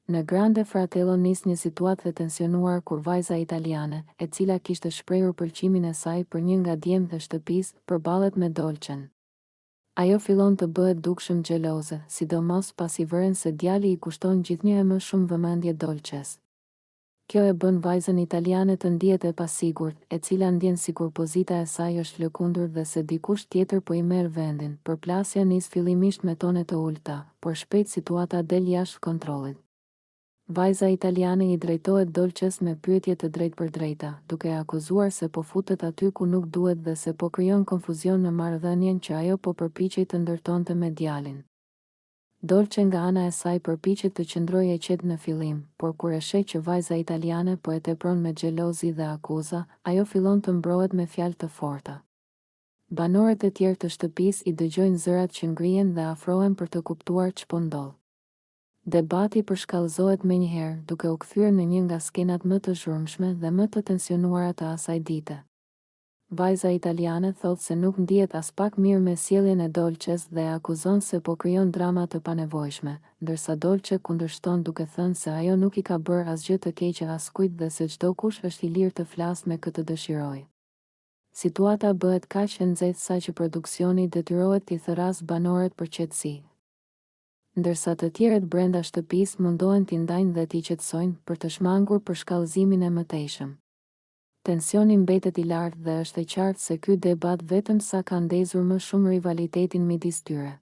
Në Grande Fratello nis një situatë e tensionuar kur vajza italiane, e cila kishte shprehur pëlqimin e saj për një nga djemtë e shtëpisë, përballet me Dolcen. Ajo fillon të bëhet dukshëm xheloze, sidomos pasi vëren se djali i kushton gjithnjë e më shumë vëmendje Dolces. Kjo e bën vajzën italiane të ndihet e pasigurt, e cila ndjen sikur pozita e saj është lëkundur dhe se dikush tjetër po i merr vendin. Përplasja nis fillimisht me tone të ulta, por shpejt situata del jashtë kontrollit. Vajza italiane i drejtohet Dolces me pyetje të drejtpërdrejta, duke akuzuar se po futet aty ku nuk duhet dhe se po krijon konfuzion në marrëdhënien që ajo po përpiqej të ndërtonte me djalin. Dolce nga ana e saj përpiqet të qëndrojë e qetë në fillim, por kur e sheh që vajza italiane po e tepron me xhelozi dhe akuza, ajo fillon të mbrohet me fjalë të forta. Banorët e tjerë të shtëpisë i dëgjojnë zërat që ngrihen dhe afrohen për të kuptuar ç'po ndodh. Debati përshkallëzohet menjëherë, duke u kthyer në një nga skenat më të zhurmshme dhe më të tensionuara të asaj dite. Vajza italiane thotë se nuk ndihet as pak mirë me sjelljen e Dolces dhe akuzon se po krijon drama të panevojshme, ndërsa Dolce kundërshton duke thënë se ajo nuk i ka bërë asgjë të keqe askujt dhe se çdo kush është i lirë të flasë me këtë dëshirojë. Situata bëhet kaq e nxehtë sa që produksioni detyrohet t'i thërrasë banorët për qetësi. Ndërsa të tjerët brenda shtëpisë mundohen t'i ndajnë dhe t'i qetësojnë për të shmangur për shkallëzimin e mëtejshëm. Tensioni mbetet i lartë dhe është e qartë se ky debat vetëm sa ka ndezur më shumë rivalitetin midis tyre.